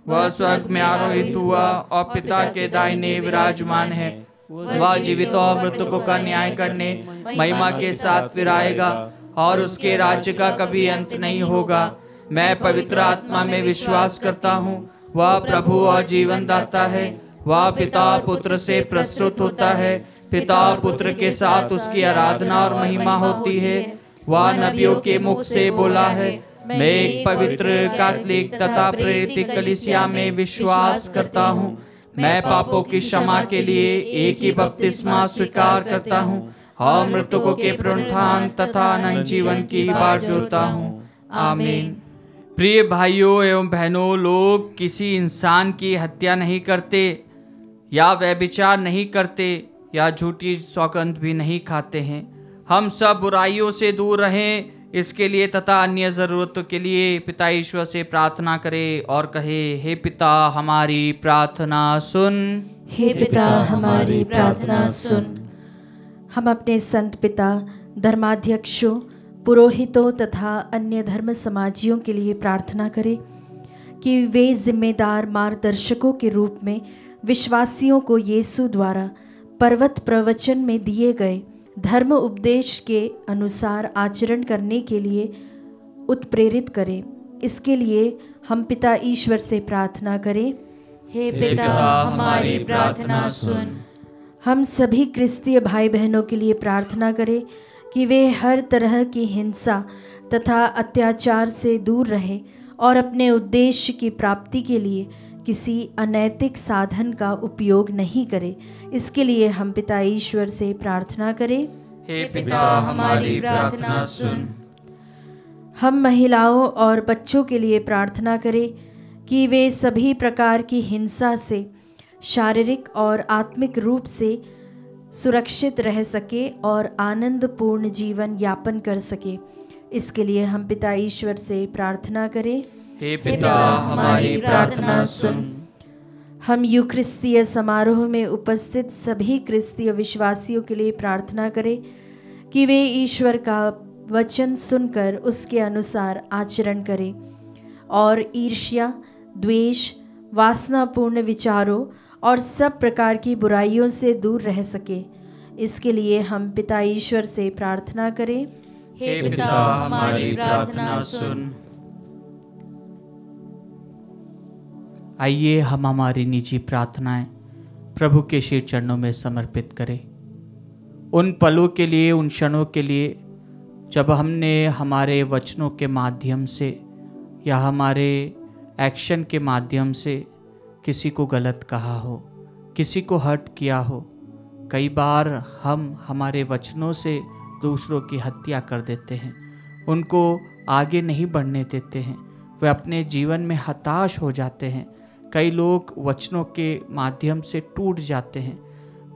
वह स्वर्ग में आरोहित हुआ और पिता के दाहिने विराजमान है। वह जीवितों और मृतकों का न्याय करने महिमा के साथ फिर आएगा और उसके राज्य का कभी अंत नहीं होगा। मैं पवित्र आत्मा में विश्वास करता हूँ। वह प्रभु और जीवन दाता है। वह पिता पुत्र से प्रस्तुत होता है। पिता पुत्र के साथ उसकी आराधना और महिमा होती है। वह नबियों के मुख से बोला है। मैं एक पवित्र, कैथोलिक तथा प्रेरित कलीसिया में विश्वास करता हूँ। मैं पापों की क्षमा के लिए एक ही बपतिस्मा स्वीकार करता हूँ और मृतकों के पुनरुत्थान तथा अनंत जीवन की बाट जोता हूँ। आमीन। प्रिय भाइयों एवं बहनों, लोग किसी इंसान की हत्या नहीं करते या व्यभिचार नहीं करते या झूठी सौगंध भी नहीं खाते हैं। हम सब बुराइयों से दूर रहें, इसके लिए तथा अन्य ज़रूरतों के लिए पिता ईश्वर से प्रार्थना करें और कहे, हे पिता हमारी प्रार्थना सुन। हे पिता हमारी प्रार्थना सुन। हम अपने संत पिता, धर्माध्यक्षों, पुरोहितों तथा अन्य धर्म समाजियों के लिए प्रार्थना करें कि वे जिम्मेदार मार्गदर्शकों के रूप में विश्वासियों को यीशु द्वारा पर्वत प्रवचन में दिए गए धर्म उपदेश के अनुसार आचरण करने के लिए उत्प्रेरित करें। इसके लिए हम पिता ईश्वर से प्रार्थना करें। हे पिता हमारी प्रार्थना सुन। हम सभी क्रिस्तीय भाई बहनों के लिए प्रार्थना करें कि वे हर तरह की हिंसा तथा अत्याचार से दूर रहें और अपने उद्देश्य की प्राप्ति के लिए किसी अनैतिक साधन का उपयोग नहीं करे। इसके लिए हम पिता ईश्वर से प्रार्थना करें। हे पिता, हमारी प्रार्थना सुन। हम महिलाओं और बच्चों के लिए प्रार्थना करें कि वे सभी प्रकार की हिंसा से शारीरिक और आत्मिक रूप से सुरक्षित रह सके और आनंदपूर्ण जीवन यापन कर सके। इसके लिए हम पिता ईश्वर से प्रार्थना करें। हे पिता, हमारी प्रार्थना सुन। हम यूक्रिस्तीय समारोह में उपस्थित सभी क्रिस्तीय विश्वासियों के लिए प्रार्थना करें कि वे ईश्वर का वचन सुनकर उसके अनुसार आचरण करें और ईर्ष्या, द्वेष, वासनापूर्ण विचारों और सब प्रकार की बुराइयों से दूर रह सके। इसके लिए हम पिता ईश्वर से प्रार्थना करें। हे पिता, हमारी प्रार्थना सुन। आइए हम हमारी निजी प्रार्थनाएं प्रभु के श्री चरणों में समर्पित करें। उन पलों के लिए, उन क्षणों के लिए जब हमने हमारे वचनों के माध्यम से या हमारे एक्शन के माध्यम से किसी को गलत कहा हो, किसी को हर्ट किया हो। कई बार हम हमारे वचनों से दूसरों की हत्या कर देते हैं, उनको आगे नहीं बढ़ने देते हैं, वे अपने जीवन में हताश हो जाते हैं। कई लोग वचनों के माध्यम से टूट जाते हैं।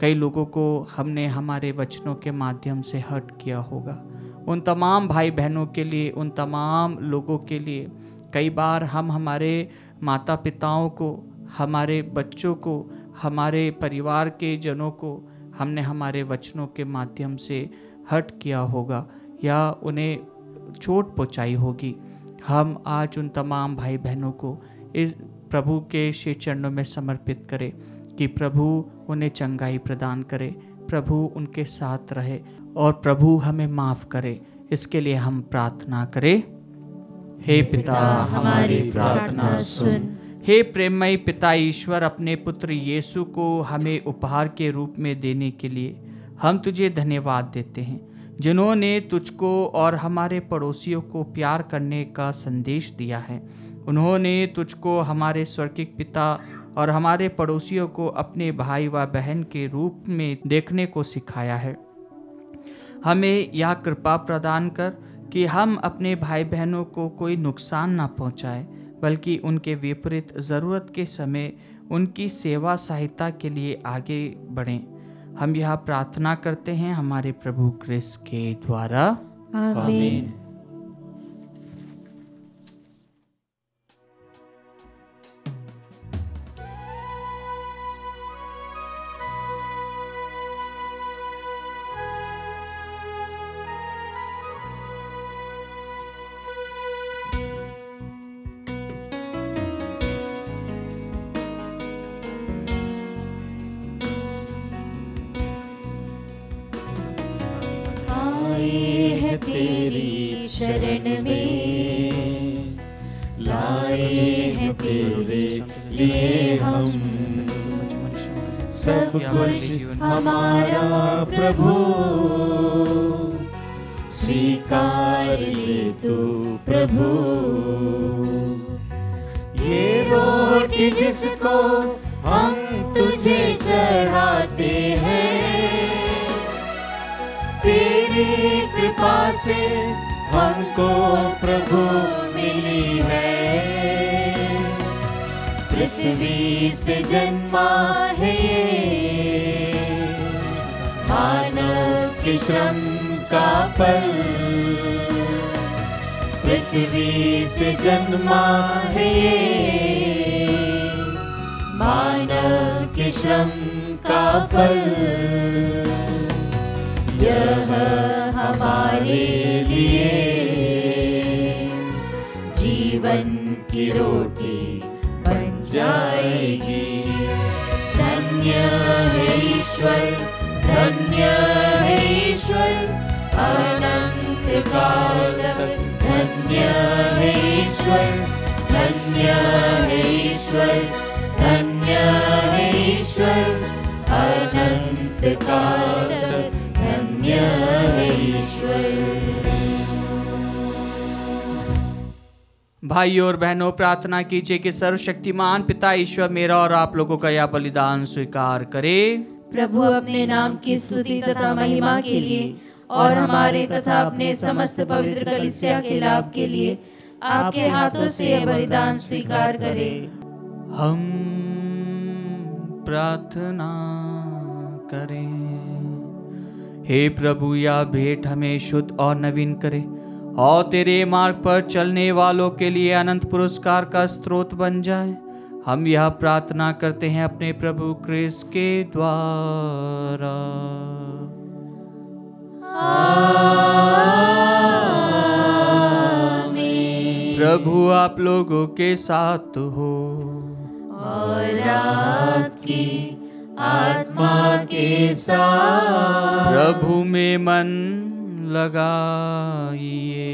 कई लोगों को हमने हमारे वचनों के माध्यम से हर्ट किया होगा। उन तमाम भाई बहनों के लिए, उन तमाम लोगों के लिए कई बार हम हमारे माता पिताओं को, हमारे बच्चों को, हमारे परिवार के जनों को हमने हमारे वचनों के माध्यम से हर्ट किया होगा या उन्हें चोट पहुंचाई होगी। हम आज उन तमाम भाई बहनों को इस प्रभु के श्री चरणों में समर्पित करें कि प्रभु उन्हें चंगाई प्रदान करे, प्रभु उनके साथ रहे और प्रभु हमें माफ़ करे। इसके लिए हम प्रार्थना करें। हे पिता, हमारी प्रार्थना सुन। हे प्रेममय पिता ईश्वर, अपने पुत्र यीशु को हमें उपहार के रूप में देने के लिए हम तुझे धन्यवाद देते हैं, जिन्होंने तुझको और हमारे पड़ोसियों को प्यार करने का संदेश दिया है। उन्होंने तुझको, हमारे स्वर्गीय पिता और हमारे पड़ोसियों को अपने भाई व बहन के रूप में देखने को सिखाया है। हमें यह कृपा प्रदान कर कि हम अपने भाई बहनों को कोई नुकसान ना पहुंचाएं, बल्कि उनके विपरीत ज़रूरत के समय उनकी सेवा सहायता के लिए आगे बढ़ें। हम यह प्रार्थना करते हैं हमारे प्रभु क्रिस्त के द्वारा, आमीन। तेरी शरण में लाए हैं तेरे लिए हम सब कुछ हमारा प्रभु, स्वीकार ले तू प्रभु। ये रोटी जिसको हम तुझे चढ़ाते हैं, तेरी कृपा से हमको प्रभु मिली है। पृथ्वी से जन्मा है ये मानव के श्रम का फल। पृथ्वी से जन्मा है ये मानव के श्रम का फल। यह हमारे लिए जीवन की रोटी बन जाएगी। धन्य है ईश्वर, धन्य है ईश्वर, अनंत काल तक धन्य है ईश्वर, धन्य है ईश्वर, धन्य है ईश्वर, अनंत काल तक धन्य है ईश्वर। भाइयों और बहनों, प्रार्थना कीजिए कि सर्वशक्तिमान पिता ईश्वर मेरा और आप लोगों का यह बलिदान स्वीकार करे। प्रभु अपने नाम की स्तुति तथा महिमा के लिए और हमारे तथा अपने समस्त पवित्र कलीसिया के लाभ के लिए आपके हाथों से यह बलिदान स्वीकार करे। हम प्रार्थना करें। हे प्रभु, यह भेंट हमें शुद्ध और नवीन करे और तेरे मार्ग पर चलने वालों के लिए अनंत पुरस्कार का स्रोत बन जाए। हम यह प्रार्थना करते हैं अपने प्रभु क्रिस्त के द्वारा। आमीन। प्रभु आप लोगों के साथ हो और आपकी आत्मा के साथ। प्रभु में मन लगाइए।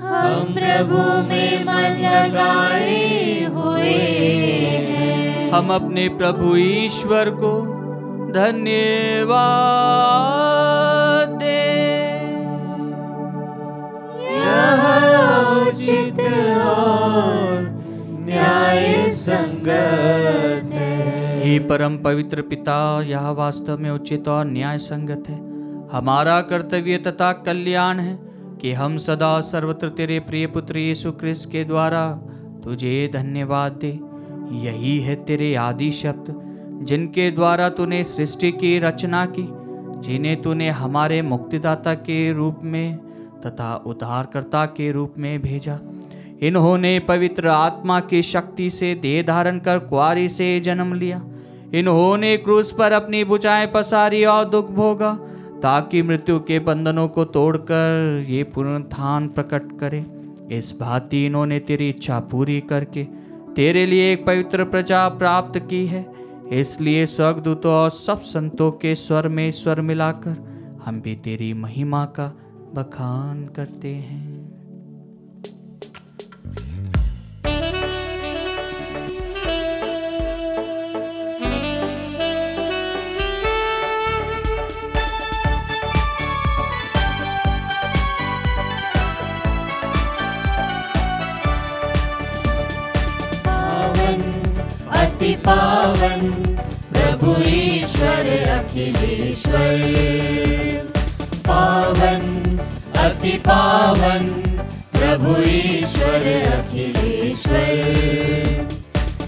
हम प्रभु में मन लगाए हुए हैं। हम अपने प्रभु ईश्वर को धन्यवाद दें। यह उचित और न्याय संगत है। हे परम पवित्र पिता, यह वास्तव में उचित और न्याय संगत है। हमारा कर्तव्य तथा कल्याण है कि हम सदा सर्वत्र तेरे प्रिय पुत्र यीशु क्रिस्त के द्वारा तुझे धन्यवाद दे। यही है तेरे आदि शब्द जिनके द्वारा तूने सृष्टि की रचना की, जिन्हें तूने हमारे मुक्तिदाता के रूप में तथा उद्धारकर्ता के रूप में भेजा। इन्होंने पवित्र आत्मा की शक्ति से देह धारण कर कुआरी से जन्म लिया। इन्होंने क्रूस पर अपनी भुजाएं पसारी और दुख भोगा, ताकि मृत्यु के बंधनों को तोड़कर ये पुनरुत्थान प्रकट करे। इस भांति इन्होंने तेरी इच्छा पूरी करके तेरे लिए एक पवित्र प्रजा प्राप्त की है। इसलिए स्वर्गदूतों और सब संतों के स्वर में स्वर मिलाकर हम भी तेरी महिमा का बखान करते हैं। अति पावन प्रभु ईश्वर अखिलेश्वर। पावन अति पावन प्रभु ईश्वर अखिलेश्वर।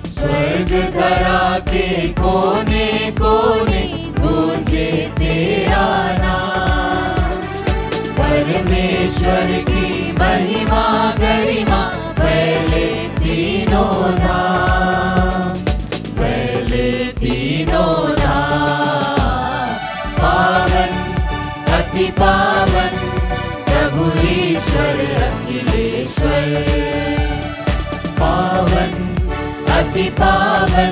स्वर्ग धरा के कोने कोने गूंजे तेरा नाम। परमेश्वर की महिमा गरिमा फैले तीनों धाम, फैले तीनों धाम। पावन अति पावन प्रभु ईश्वर अखिलेश्वर। पावन अति पावन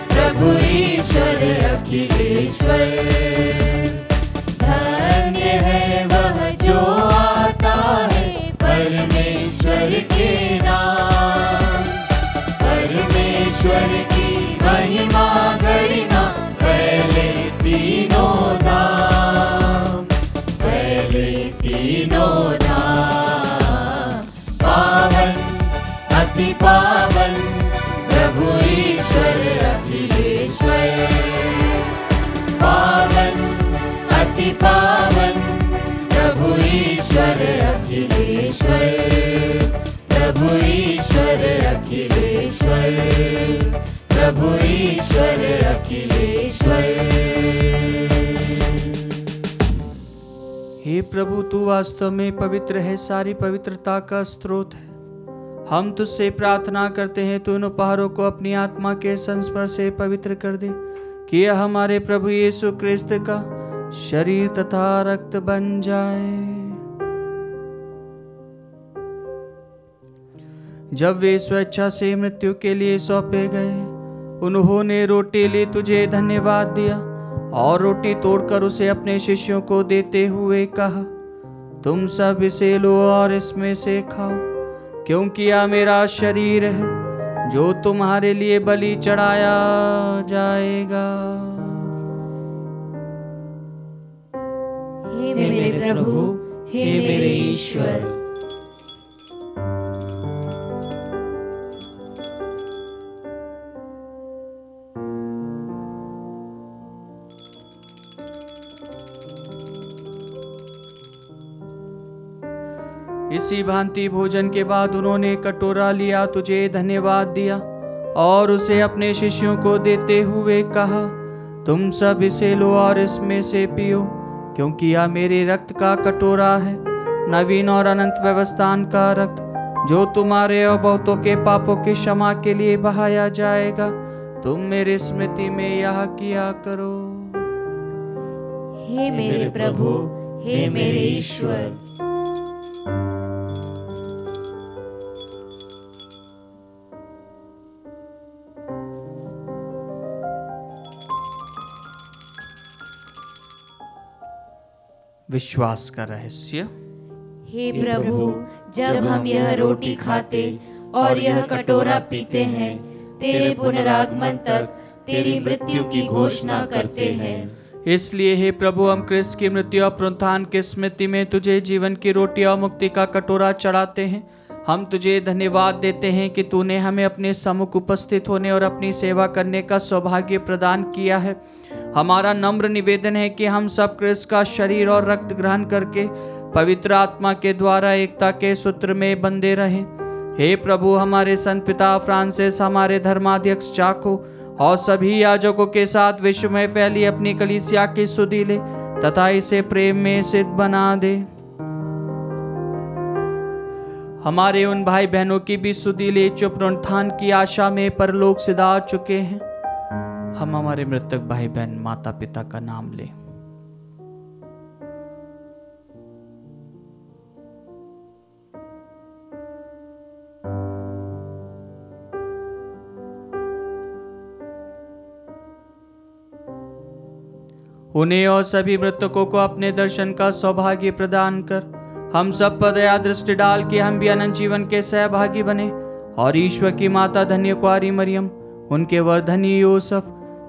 प्रभु ईश्वर अखिलेश्वर। धन्य है वह जो आता है परमेश्वर के नाम। परमेश्वर की महिमा गरिमा फैले तीनों धाम, फैले तीनों धाम। पावन अति पावन प्रभु ईश्वर अखिलेश्वर। पावन अति पावन प्रभु ईश्वर अखिलेश्वर। प्रभु ईश्वर अखिलेश्वर। प्रभु ईश्वर अखिलेश्वर। हे प्रभु, तू वास्तव में पवित्र है, सारी पवित्रता का स्रोत है। हम तुझसे प्रार्थना करते हैं तू इन उपहारों को अपनी आत्मा के संस्पर्श से पवित्र कर दे, कि यह हमारे प्रभु यीशु क्रिस्त का शरीर तथा रक्त बन जाए। जब वे स्वेच्छा से मृत्यु के लिए सौंपे गए, उन्होंने रोटी ली, तुझे धन्यवाद दिया और रोटी तोड़कर उसे अपने शिष्यों को देते हुए कहा, तुम सब इसे लो और इसमें से खाओ, क्योंकि यह मेरा शरीर है जो तुम्हारे लिए बलि चढ़ाया जाएगा। हे मेरे प्रभु, हे मेरे ईश्वर। इसी भांति भोजन के बाद उन्होंने कटोरा लिया, तुझे धन्यवाद दिया और उसे अपने शिष्यों को देते हुए कहा, तुम सब इसे लो और इसमें से पियो, क्योंकि यह मेरे रक्त का कटोरा है, नवीन और अनंत व्यवस्थान का रक्त, जो तुम्हारे और बहुतों के पापों की क्षमा के लिए बहाया जाएगा। तुम मेरी स्मृति में यह किया करो। हे मेरे प्रभु, हे मेरे ईश्वर। विश्वास का रहस्य। हे प्रभु, जब हम यह रोटी खाते और यह कटोरा पीते हैं, तेरे पुनरागमन तक तेरी मृत्यु की घोषणा करते हैं। इसलिए हे प्रभु, हम क्रिस्त की मृत्यु और पुनरुत्थान की स्मृति में तुझे जीवन की रोटी और मुक्ति का कटोरा चढ़ाते हैं। हम तुझे धन्यवाद देते हैं कि तूने हमें अपने सम्मुख उपस्थित होने और अपनी सेवा करने का सौभाग्य प्रदान किया है। हमारा नम्र निवेदन है कि हम सब क्रिस्त का शरीर और रक्त ग्रहण करके पवित्र आत्मा के द्वारा एकता के सूत्र में बंधे रहें। हे प्रभु, हमारे संत पिता फ्रांसिस, हमारे धर्माध्यक्ष चाको और सभी याजकों के साथ विश्व में फैली अपनी कलीसिया की सुधि ले तथा इसे प्रेम में सिद्ध बना दे। हमारे उन भाई बहनों की भी सुधि ले जो पुनरुत्थान की आशा में परलोक सिधार चुके हैं। हम हमारे मृतक भाई बहन माता पिता का नाम लें। उन्हें और सभी मृतकों को अपने दर्शन का सौभाग्य प्रदान कर हम सब पर दया दृष्टि डाल के हम भी अनंत जीवन के सहभागी बने। और ईश्वर की माता धन्य कुआरी मरियम, उनके वर धन्य यूसुफ,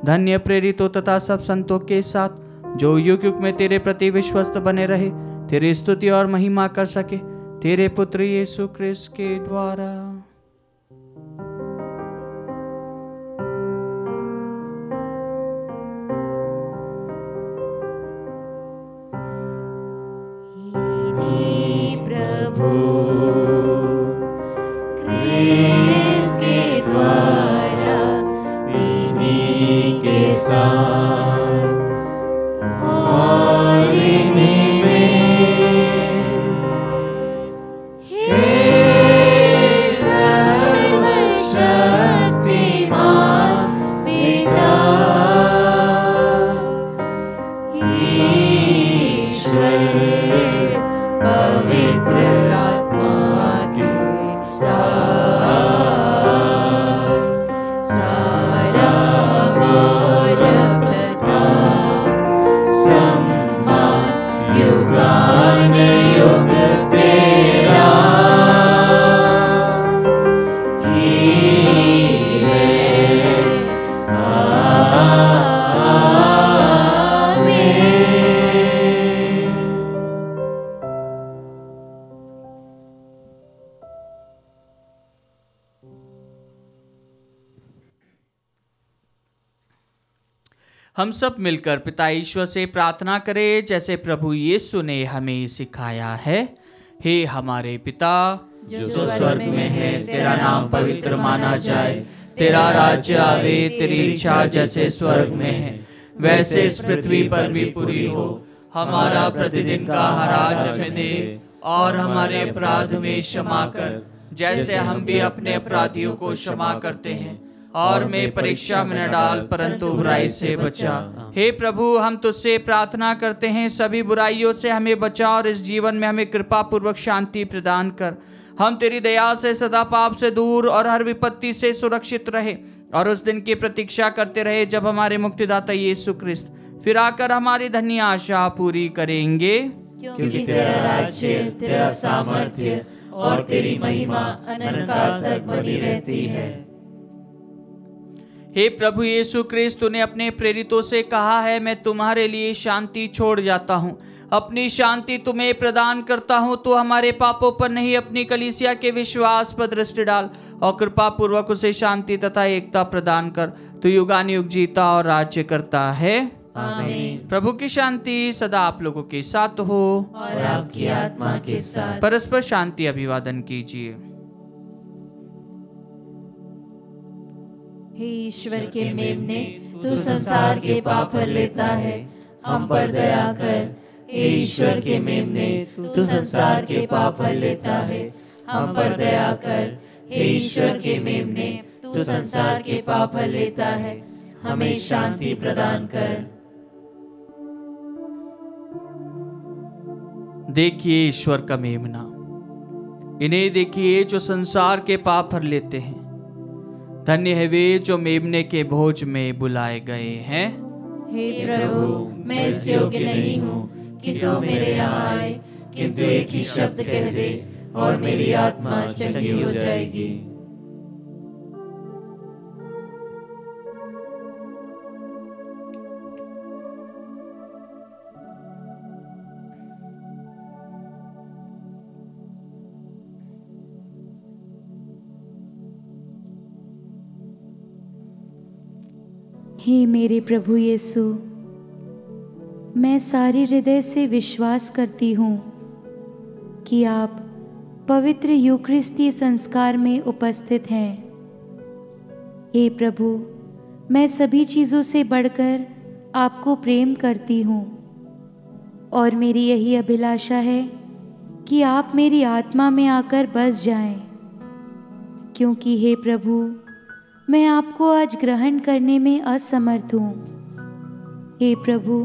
धन्य प्रेरितों तथा सब संतों के साथ जो युग युग में तेरे प्रति विश्वस्त बने रहे, तेरी स्तुति और महिमा कर सके, तेरे पुत्र यीशु क्रिस्त के द्वारा। क्रिस्त के द्वारा इन्हीं के साथ और इन्हीं में, हे सर्वशक्तिमान पिता ईश्वर पवित्र हम सब मिलकर पिता ईश्वर से प्रार्थना करें जैसे प्रभु यीशु ने हमें सिखाया है। हे हमारे पिता जो स्वर्ग में है, तेरा नाम पवित्र माना जाए, तेरा राज्य आवे, तेरी इच्छा जैसे स्वर्ग में है वैसे इस पृथ्वी पर भी पूरी हो। हमारा प्रतिदिन का आहार हमें दे और हमारे अपराध में क्षमा कर जैसे हम भी अपने अपराधियों को क्षमा करते हैं, और मैं परीक्षा में न डाल परंतु बुराई से बचा। हे प्रभु, हम तुझसे प्रार्थना करते हैं सभी बुराइयों से हमें बचा और इस जीवन में हमें कृपा पूर्वक शांति प्रदान कर। हम तेरी दया से सदा पाप से दूर और हर विपत्ति से सुरक्षित रहे और उस दिन की प्रतीक्षा करते रहे जब हमारे मुक्तिदाता यीशु क्रिस्त फिर आकर हमारी धन्य आशा पूरी करेंगे। क्योंकि तेरा राज्य, तेरा सामर्थ्य और तेरी महिमा अनंत काल तक बनी रहती है। हे प्रभु यीशु क्रिस्त, तूने अपने प्रेरितों से कहा है, मैं तुम्हारे लिए शांति छोड़ जाता हूँ, अपनी शांति तुम्हें प्रदान करता हूँ। तू हमारे पापों पर नहीं अपनी कलीसिया के विश्वास पर दृष्टि डाल और कृपा पूर्वक उसे शांति तथा एकता प्रदान कर। तू युगानुयुग जीता और राज्य करता है। आमीन। प्रभु की शांति सदा आप लोगों के साथ हो और आपकी आत्मा के साथ। परस्पर शांति अभिवादन कीजिए। हे ईश्वर के मेमने, तू संसार के पाप हर लेता है, हम पर दया कर। हे ईश्वर के मेमने, तू संसार के पाप हर लेता है, हम पर दया कर। हे ईश्वर के मेमने, तू संसार के पाप हर लेता है, हमें शांति प्रदान कर। देखिए ईश्वर का मेमना, इन्हें देखिए जो संसार के पाप हर लेते हैं। धन्य है वे जो मेमने के भोज में बुलाए गए हैं। हे प्रभु, मैं इस योग्य नहीं हूँ कि तू मेरे यहाँ आए, किंतु एक ही शब्द कह दे और मेरी आत्मा चंगी हो जाएगी। हे मेरे प्रभु यीशु, मैं सारे हृदय से विश्वास करती हूँ कि आप पवित्र यूकरिस्तीय संस्कार में उपस्थित हैं। हे प्रभु, मैं सभी चीज़ों से बढ़कर आपको प्रेम करती हूँ और मेरी यही अभिलाषा है कि आप मेरी आत्मा में आकर बस जाएं, क्योंकि हे प्रभु, मैं आपको आज ग्रहण करने में असमर्थ हूँ। हे प्रभु,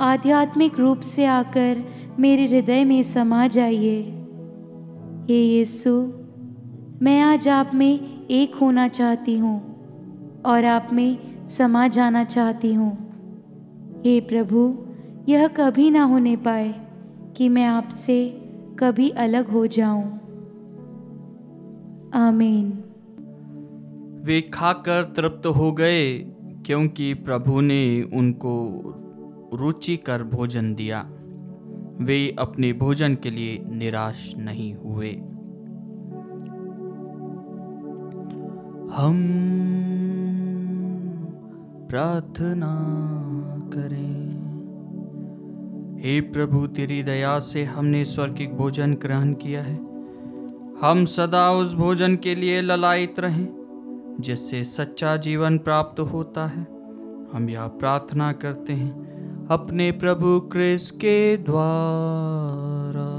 आध्यात्मिक रूप से आकर मेरे हृदय में समा जाइए। हे यीशु, मैं आज आप में एक होना चाहती हूँ और आप में समा जाना चाहती हूँ। हे प्रभु, यह कभी ना होने पाए कि मैं आपसे कभी अलग हो जाऊं। आमीन। वे खाकर तृप्त हो गए, क्योंकि प्रभु ने उनको रुचिकर भोजन दिया। वे अपने भोजन के लिए निराश नहीं हुए। हम प्रार्थना करें। हे प्रभु, तेरी दया से हमने स्वर्गिक भोजन ग्रहण किया है। हम सदा उस भोजन के लिए ललायित रहें जिससे सच्चा जीवन प्राप्त होता है। हम यह प्रार्थना करते हैं अपने प्रभु क्रिस्त के द्वारा।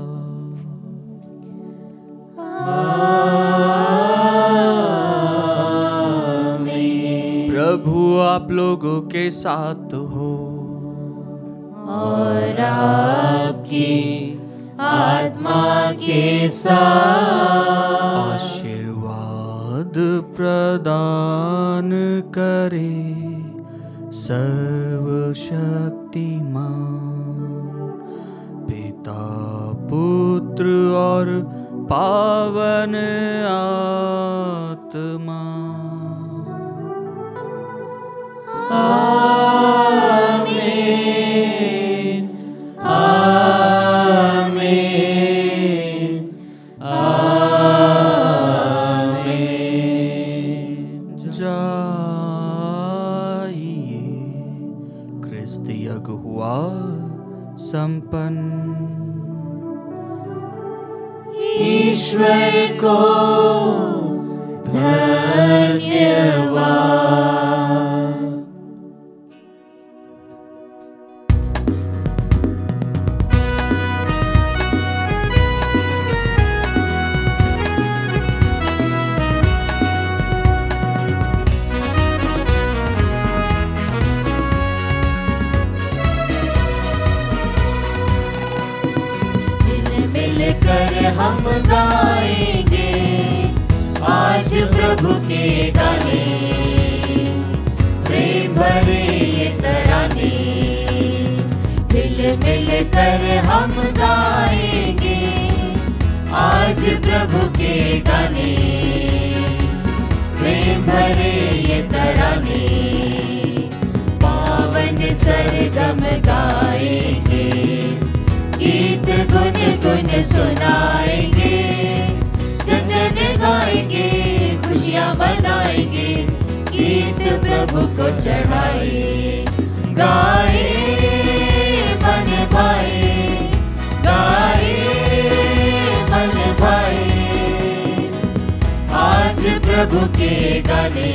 आमीन। प्रभु आप लोगों के साथ हो और आपकी आत्मा के साथ। आशीर्वाद प्रदान करे सर्वशक्तिमान पिता, पुत्र और पावन आत्मा। आमीन। आमीन। जाइए, क्रिस्त यज्ञ हुआ संपन्न। ईश्वर को धन्यवाद। मिलकर हम गाएंगे आज प्रभु के गाने, प्रेम भरे ये तराने। मिल कर हम गाएंगे आज प्रभु के गाने, प्रेम भरे ये तराने। पावन सरगम गाएंगे, गीत गुन गुन सुनाएंगे, जन जन गाएंगे, खुशियाँ मनाएंगे, गीत प्रभु को चढ़ाए। गाए प्रभु के गाने,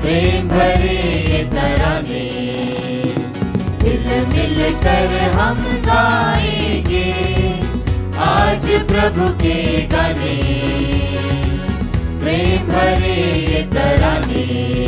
प्रेम भरे ये तराने, हिल मिल कर हम गाएंगे आज प्रभु के गाने, प्रेम भरे ये तराने।